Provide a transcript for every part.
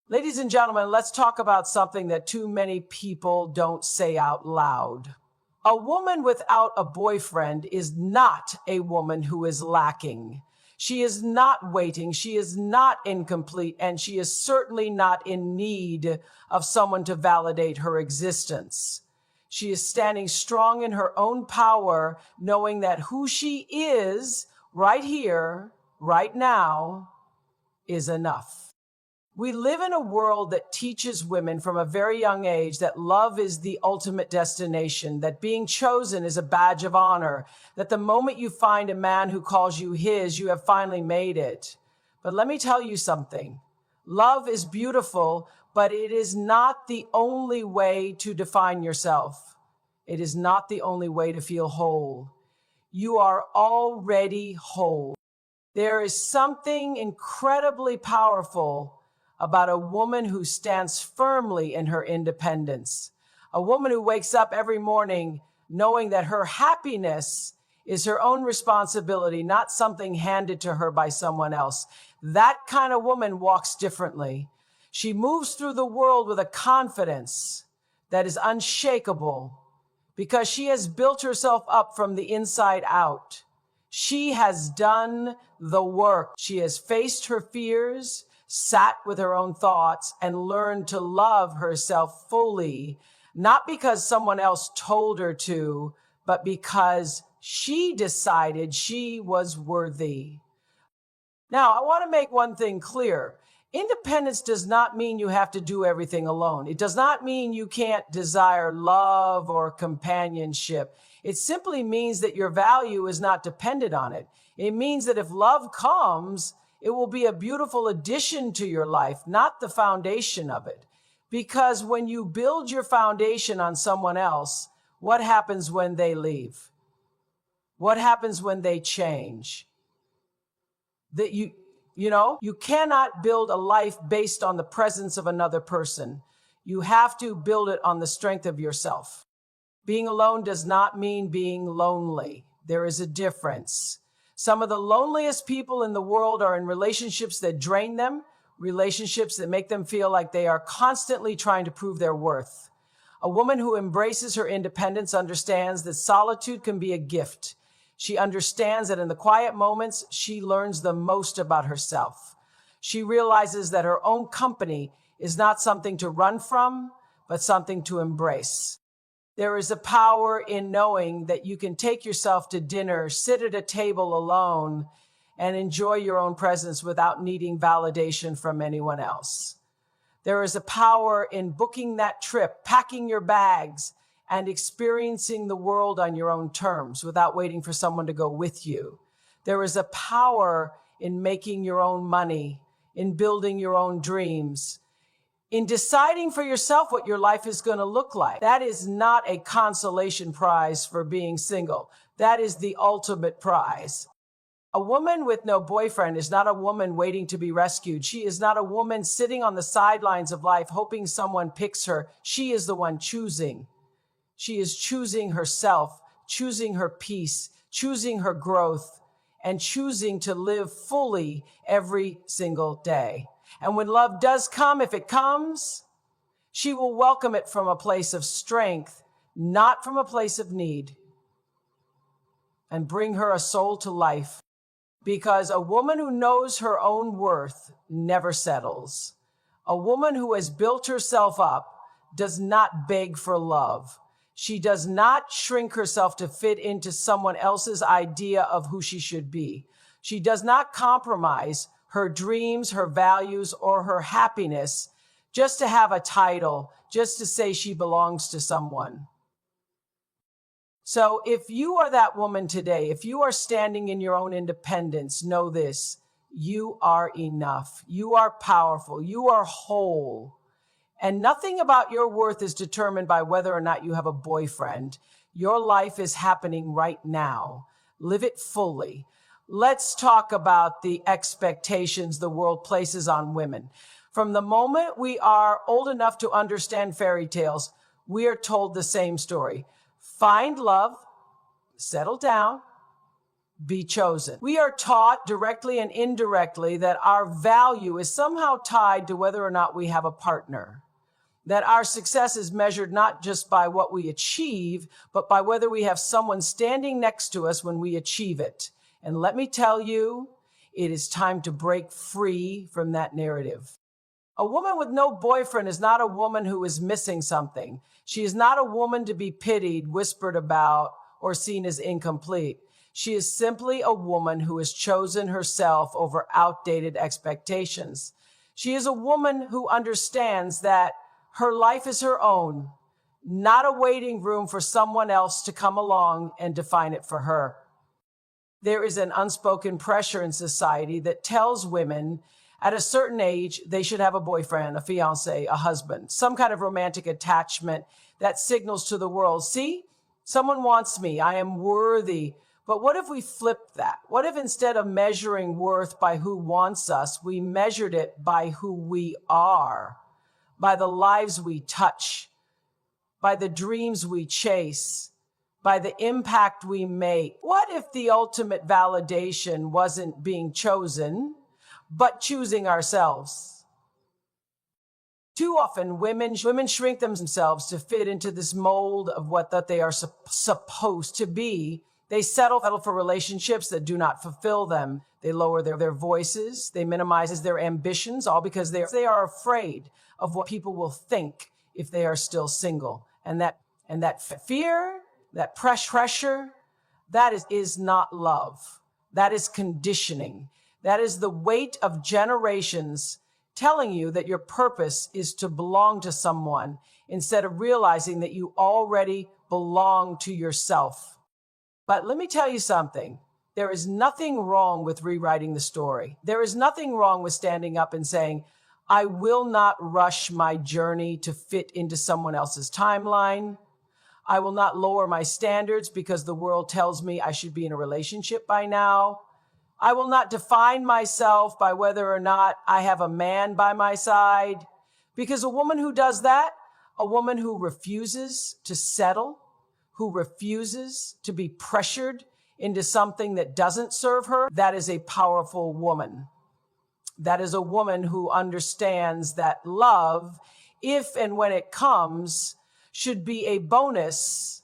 Ladies and gentlemen, let's talk about something that too many people don't say out loud. A woman without a boyfriend is not a woman who is lacking. She is not waiting. She is not incomplete, and she is certainly not in need of someone to validate her existence. She is standing strong in her own power, knowing that who she is right here, right now, is enough. We live in a world that teaches women from a very young age that love is the ultimate destination, that being chosen is a badge of honor, that the moment you find a man who calls you his, you have finally made it. But let me tell you something. Love is beautiful, but it is not the only way to define yourself. It is not the only way to feel whole. You are already whole. There is something incredibly powerful about a woman who stands firmly in her independence, a woman who wakes up every morning knowing that her happiness is her own responsibility, not something handed to her by someone else. That kind of woman walks differently. She moves through the world with a confidence that is unshakable because she has built herself up from the inside out. She has done the work. She has faced her fears, sat with her own thoughts, and learned to love herself fully, not because someone else told her to, but because she decided she was worthy. Now, I want to make one thing clear. Independence does not mean you have to do everything alone. It does not mean you can't desire love or companionship. It simply means that your value is not dependent on it. It means that if love comes, it will be a beautiful addition to your life, not the foundation of it. Because when you build your foundation on someone else, what happens when they leave? What happens when they change? That you cannot build a life based on the presence of another person. You have to build it on the strength of yourself. Being alone does not mean being lonely. There is a difference. Some of the loneliest people in the world are in relationships that drain them, relationships that make them feel like they are constantly trying to prove their worth. A woman who embraces her independence understands that solitude can be a gift. She understands that in the quiet moments, she learns the most about herself. She realizes that her own company is not something to run from, but something to embrace. There is a power in knowing that you can take yourself to dinner, sit at a table alone, and enjoy your own presence without needing validation from anyone else. There is a power in booking that trip, packing your bags, and experiencing the world on your own terms without waiting for someone to go with you. There is a power in making your own money, in building your own dreams, in deciding for yourself what your life is going to look like. That is not a consolation prize for being single. That is the ultimate prize. A woman with no boyfriend is not a woman waiting to be rescued. She is not a woman sitting on the sidelines of life hoping someone picks her. She is the one choosing. She is choosing herself, choosing her peace, choosing her growth, and choosing to live fully every single day. And when love does come, if it comes, she will welcome it from a place of strength, not from a place of need, and bring her a soul to life. Because a woman who knows her own worth never settles. A woman who has built herself up does not beg for love. She does not shrink herself to fit into someone else's idea of who she should be. She does not compromise her dreams, her values, or her happiness just to have a title, just to say she belongs to someone. So if you are that woman today, if you are standing in your own independence, know this: you are enough. You are powerful. You are whole. And nothing about your worth is determined by whether or not you have a boyfriend. Your life is happening right now. Live it fully. Let's talk about the expectations the world places on women. From the moment we are old enough to understand fairy tales, we are told the same story. Find love, settle down, be chosen. We are taught directly and indirectly that our value is somehow tied to whether or not we have a partner. That our success is measured not just by what we achieve, but by whether we have someone standing next to us when we achieve it. And let me tell you, it is time to break free from that narrative. A woman with no boyfriend is not a woman who is missing something. She is not a woman to be pitied, whispered about, or seen as incomplete. She is simply a woman who has chosen herself over outdated expectations. She is a woman who understands that her life is her own, not a waiting room for someone else to come along and define it for her. There is an unspoken pressure in society that tells women at a certain age they should have a boyfriend, a fiance, a husband, some kind of romantic attachment that signals to the world, see, someone wants me, I am worthy. But what if we flipped that? What if instead of measuring worth by who wants us, we measured it by who we are? By the lives we touch, by the dreams we chase, by the impact we make. What if the ultimate validation wasn't being chosen, but choosing ourselves? Too often, women shrink themselves to fit into this mold of what that they are supposed to be. They settle for relationships that do not fulfill them. They lower their voices. They minimize their ambitions, all because they are afraid of what people will think if they are still single. And that fear, that pressure, that is not love. That is conditioning. That is the weight of generations telling you that your purpose is to belong to someone instead of realizing that you already belong to yourself. But let me tell you something. There is nothing wrong with rewriting the story. There is nothing wrong with standing up and saying, I will not rush my journey to fit into someone else's timeline. I will not lower my standards because the world tells me I should be in a relationship by now. I will not define myself by whether or not I have a man by my side. Because a woman who does that, a woman who refuses to settle, who refuses to be pressured into something that doesn't serve her, that is a powerful woman. That is a woman who understands that love, if and when it comes, should be a bonus,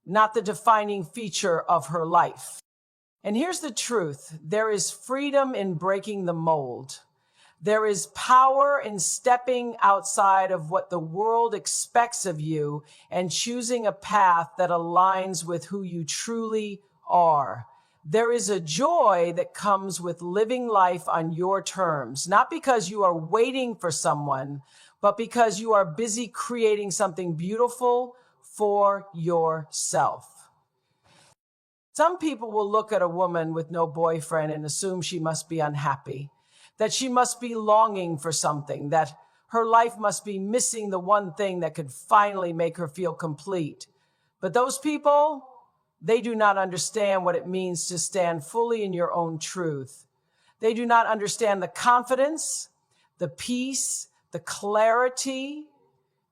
not the defining feature of her life. And here's the truth. There is freedom in breaking the mold. There is power in stepping outside of what the world expects of you and choosing a path that aligns with who you truly are. There is a joy that comes with living life on your terms, not because you are waiting for someone, but because you are busy creating something beautiful for yourself. Some people will look at a woman with no boyfriend and assume she must be unhappy, that she must be longing for something, that her life must be missing the one thing that could finally make her feel complete. But those people, they do not understand what it means to stand fully in your own truth. They do not understand the confidence, the peace, the clarity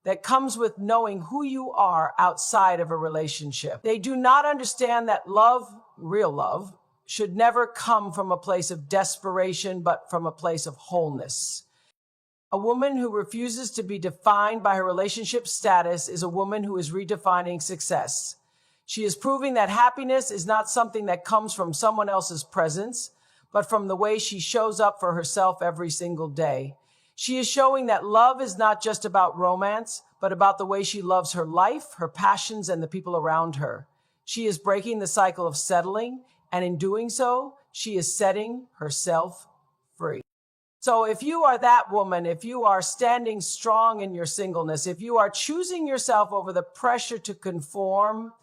that comes with knowing who you are outside of a relationship. They do not understand that love, real love, should never come from a place of desperation, but from a place of wholeness. A woman who refuses to be defined by her relationship status is a woman who is redefining success. She is proving that happiness is not something that comes from someone else's presence, but from the way she shows up for herself every single day. She is showing that love is not just about romance, but about the way she loves her life, her passions, and the people around her. She is breaking the cycle of settling, and in doing so, she is setting herself free. So if you are that woman, if you are standing strong in your singleness, if you are choosing yourself over the pressure to conform,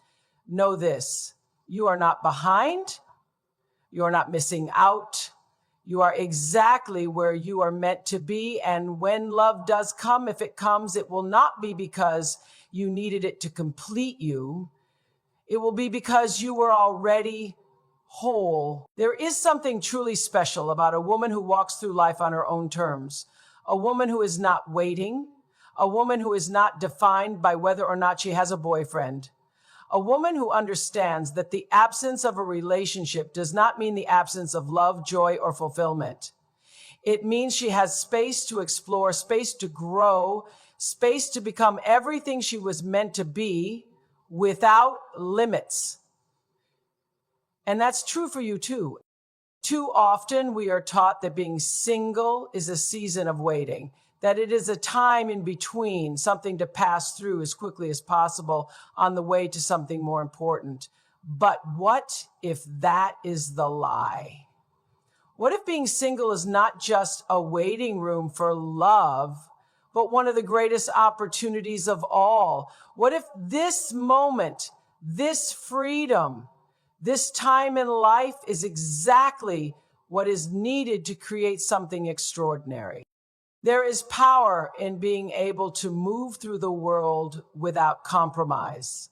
know this: you are not behind, you are not missing out. You are exactly where you are meant to be. And when love does come, if it comes, it will not be because you needed it to complete you. It will be because you were already whole. There is something truly special about a woman who walks through life on her own terms, a woman who is not waiting, a woman who is not defined by whether or not she has a boyfriend, A woman who understands that the absence of a relationship does not mean the absence of love, joy, or fulfillment. It means she has space to explore, space to grow, space to become everything she was meant to be without limits. And that's true for you too. Too often we are taught that being single is a season of waiting, that it is a time in between, something to pass through as quickly as possible on the way to something more important. But what if that is the lie? What if being single is not just a waiting room for love, but one of the greatest opportunities of all? What if this moment, this freedom, this time in life is exactly what is needed to create something extraordinary? There is power in being able to move through the world without compromise,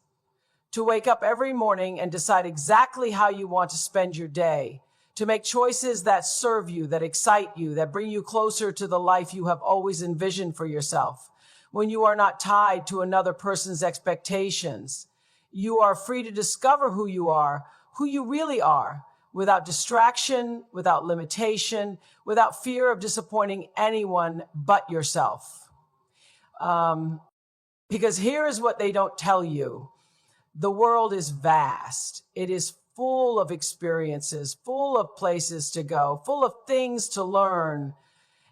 to wake up every morning and decide exactly how you want to spend your day, to make choices that serve you, that excite you, that bring you closer to the life you have always envisioned for yourself. When you are not tied to another person's expectations, you are free to discover who you really are, without distraction, without limitation, without fear of disappointing anyone but yourself. Because here is what they don't tell you. The world is vast. It is full of experiences, full of places to go, full of things to learn.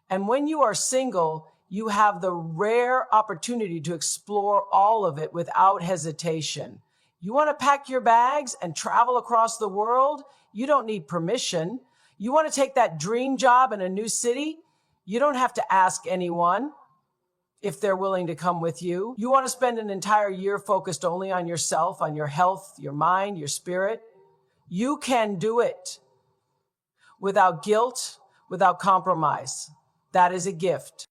And when you are single, you have the rare opportunity to explore all of it without hesitation. You want to pack your bags and travel across the world? You don't need permission. You want to take that dream job in a new city? You don't have to ask anyone if they're willing to come with you. You want to spend an entire year focused only on yourself, on your health, your mind, your spirit? You can do it without guilt, without compromise. That is a gift.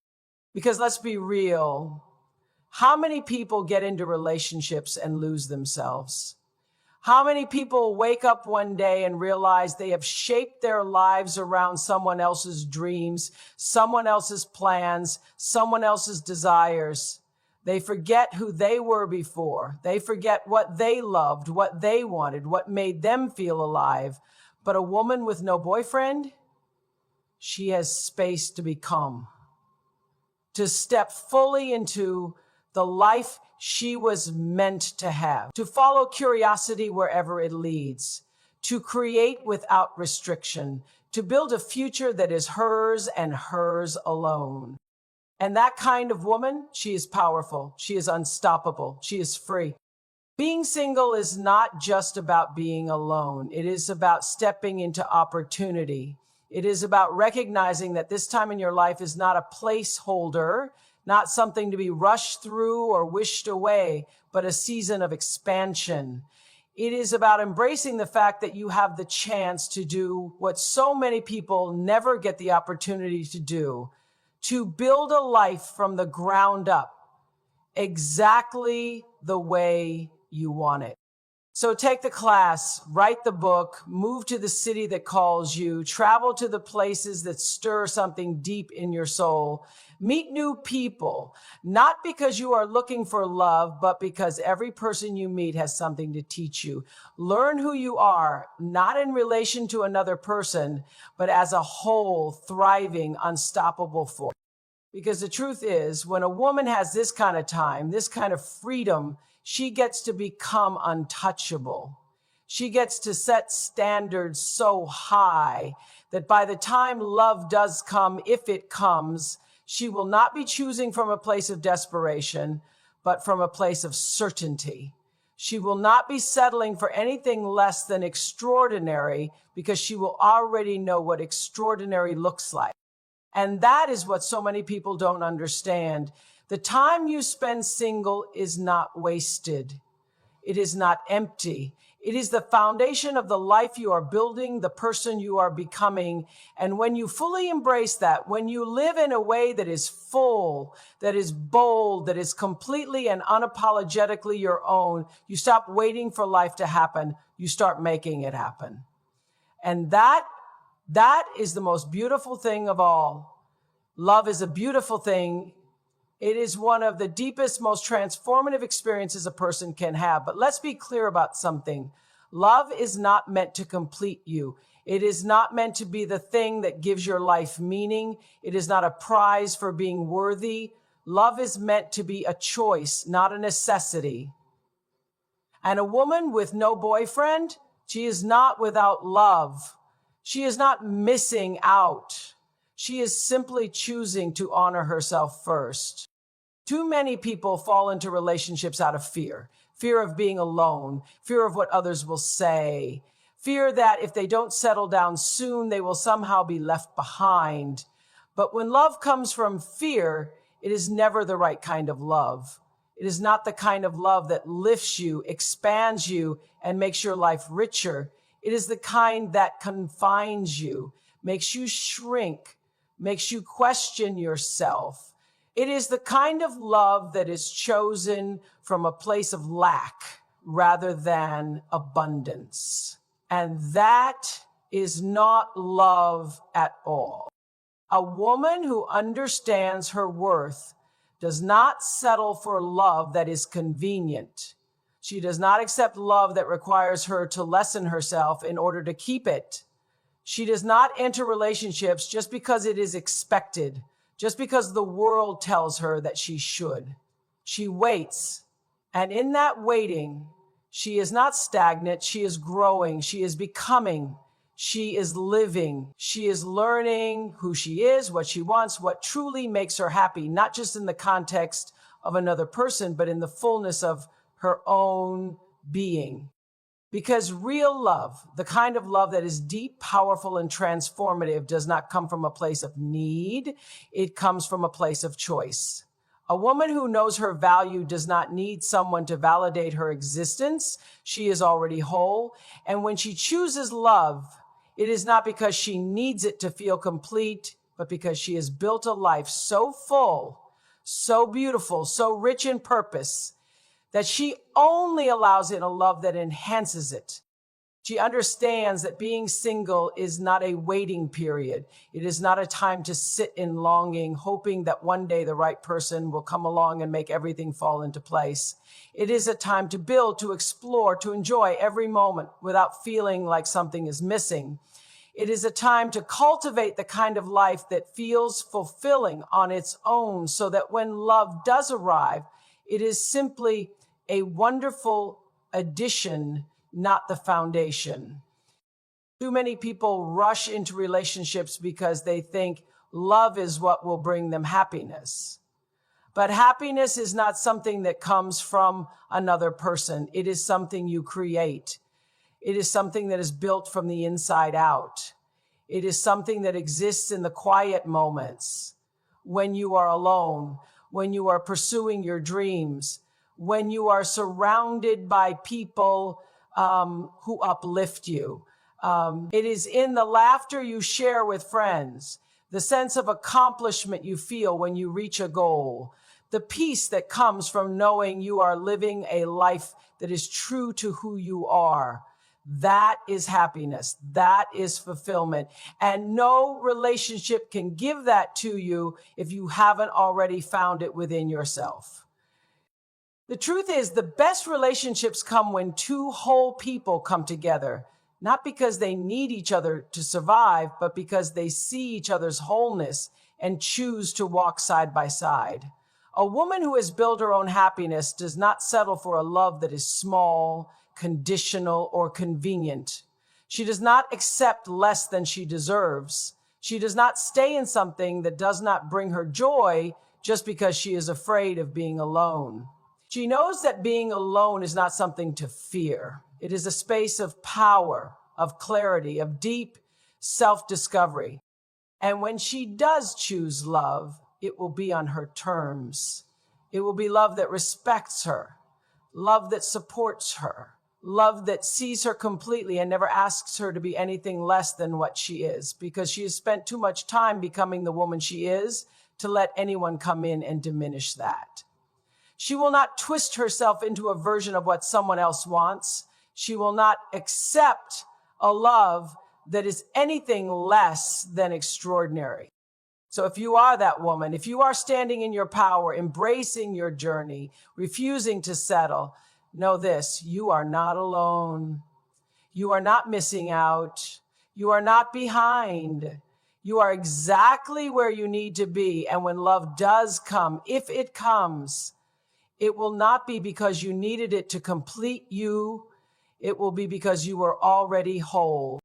Because let's be real. How many people get into relationships and lose themselves? How many people wake up one day and realize they have shaped their lives around someone else's dreams, someone else's plans, someone else's desires? They forget who they were before. They forget what they loved, what they wanted, what made them feel alive. But a woman with no boyfriend, she has space to become, to step fully into the life she was meant to have, to follow curiosity wherever it leads, to create without restriction, to build a future that is hers and hers alone. And that kind of woman, she is powerful, she is unstoppable, she is free. Being single is not just about being alone. It is about stepping into opportunity. It is about recognizing that this time in your life is not a placeholder, not something to be rushed through or wished away, but a season of expansion. It is about embracing the fact that you have the chance to do what so many people never get the opportunity to do, to build a life from the ground up, exactly the way you want it. So take the class, write the book, move to the city that calls you, travel to the places that stir something deep in your soul, meet new people, not because you are looking for love, but because every person you meet has something to teach you. Learn who you are, not in relation to another person, but as a whole, thriving, unstoppable force. Because the truth is, when a woman has this kind of time, this kind of freedom, she gets to become untouchable. She gets to set standards so high that by the time love does come, if it comes, she will not be choosing from a place of desperation, but from a place of certainty. She will not be settling for anything less than extraordinary because she will already know what extraordinary looks like. And that is what so many people don't understand. The time you spend single is not wasted. It is not empty. It is the foundation of the life you are building, the person you are becoming. And when you fully embrace that, when you live in a way that is full, that is bold, that is completely and unapologetically your own, you stop waiting for life to happen. You start making it happen. And that is the most beautiful thing of all. Love is a beautiful thing. It is one of the deepest, most transformative experiences a person can have. But let's be clear about something. Love is not meant to complete you. It is not meant to be the thing that gives your life meaning. It is not a prize for being worthy. Love is meant to be a choice, not a necessity. And a woman with no boyfriend, she is not without love. She is not missing out. She is simply choosing to honor herself first. Too many people fall into relationships out of fear. Fear of being alone, fear of what others will say, fear that if they don't settle down soon, they will somehow be left behind. But when love comes from fear, it is never the right kind of love. It is not the kind of love that lifts you, expands you, and makes your life richer. It is the kind that confines you, makes you shrink, makes you question yourself. It is the kind of love that is chosen from a place of lack rather than abundance. And that is not love at all. A woman who understands her worth does not settle for love that is convenient. She does not accept love that requires her to lessen herself in order to keep it. She does not enter relationships just because it is expected, just because the world tells her that she should. She waits, and in that waiting, she is not stagnant, she is growing, she is becoming, she is living, she is learning who she is, what she wants, what truly makes her happy, not just in the context of another person, but in the fullness of her own being. Because real love, the kind of love that is deep, powerful, and transformative, does not come from a place of need. It comes from a place of choice. A woman who knows her value does not need someone to validate her existence. She is already whole. And when she chooses love, it is not because she needs it to feel complete, but because she has built a life so full, so beautiful, so rich in purpose, that she only allows in a love that enhances it. She understands that being single is not a waiting period. It is not a time to sit in longing, hoping that one day the right person will come along and make everything fall into place. It is a time to build, to explore, to enjoy every moment without feeling like something is missing. It is a time to cultivate the kind of life that feels fulfilling on its own, so that when love does arrive, it is simply a wonderful addition, not the foundation. Too many people rush into relationships because they think love is what will bring them happiness. But happiness is not something that comes from another person. It is something you create. It is something that is built from the inside out. It is something that exists in the quiet moments, when you are alone, when you are pursuing your dreams, when you are surrounded by people who uplift you. It is in the laughter you share with friends, the sense of accomplishment you feel when you reach a goal, the peace that comes from knowing you are living a life that is true to who you are. That is happiness. That is fulfillment. And no relationship can give that to you if you haven't already found it within yourself. The truth is, the best relationships come when two whole people come together, not because they need each other to survive, but because they see each other's wholeness and choose to walk side by side. A woman who has built her own happiness does not settle for a love that is small, conditional, or convenient. She does not accept less than she deserves. She does not stay in something that does not bring her joy just because she is afraid of being alone. She knows that being alone is not something to fear. It is a space of power, of clarity, of deep self-discovery. And when she does choose love, it will be on her terms. It will be love that respects her, love that supports her, love that sees her completely and never asks her to be anything less than what she is, because she has spent too much time becoming the woman she is to let anyone come in and diminish that. She will not twist herself into a version of what someone else wants. She will not accept a love that is anything less than extraordinary. So if you are that woman, if you are standing in your power, embracing your journey, refusing to settle, know this: you are not alone. You are not missing out. You are not behind. You are exactly where you need to be. And when love does come, if it comes, it will not be because you needed it to complete you. It will be because you were already whole.